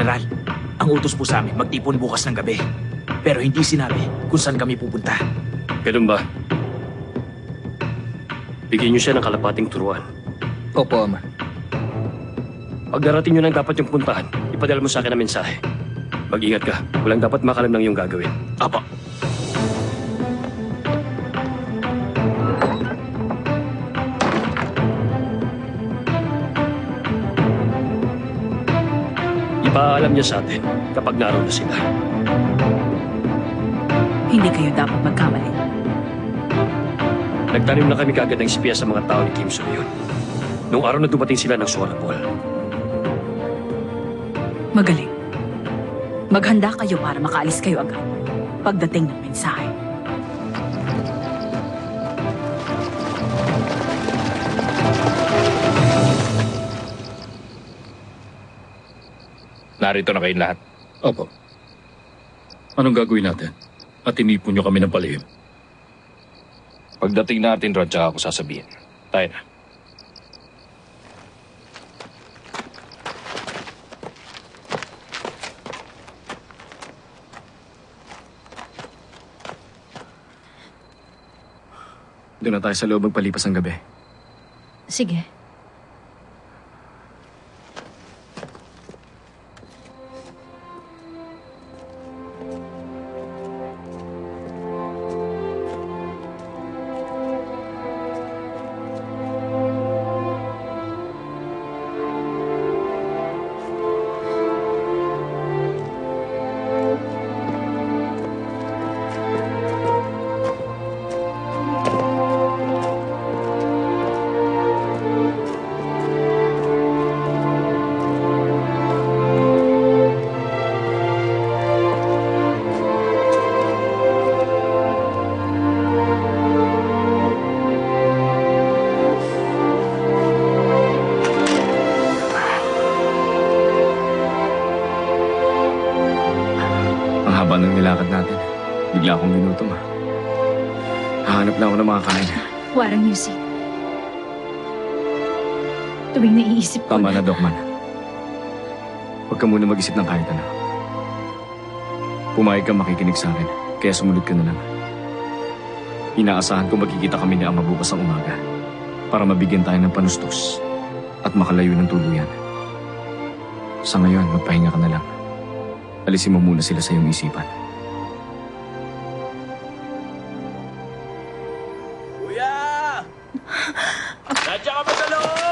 General, ang utos po sa amin magtipon bukas ng gabi. Pero hindi sinabi kung saan kami pupunta. Ganun ba? Bigyan niyo siya ng kalapating turuan. Opo, Ama. Pag narating niyo nang dapat yung puntahan, ipadala mo sa akin ang mensahe. Mag-ingat ka. Walang dapat makalam ng iyong gagawin. Apo. Ipaalam niya sa atin kapag naroon na sila. Hindi kayo dapat magkamali. Nagtanim na kami kaagad ng espiya sa mga tao ni Kim Soo-hyun. Nung araw na dumating sila ng Sorapol. Magaling. Maghanda kayo para makaalis kayo agad pagdating ng mensahe. Narito na kayong lahat. Opo. Anong gagawin natin? At inipon niyo kami ng palihim. Pagdating natin, Rod, tsaka ako sasabihin. Tayo na. Doon na tayo sa loob magpalipas ang gabi. Sige. Ang haba ng nilakad natin. Bigla akong ginutom ha. Hahanap lang ako ng makakain. Warang Yusi. Tuwing naiisip ko Tama na, Dokman. Huwag ka muna mag-isip ng kahit ano. Pumayag ka makikinig sa akin, kaya sumunod ka na lang. Inaasahan ko magkikita kami ni Ama bukas ang umaga para mabigyan tayo ng panustos at makalayo ng tuluyan. Sa ngayon, magpahinga ka na lang. Alisin mo muna sila sa iyong isipan. Kuya! Nandiyan ka ba sa loob?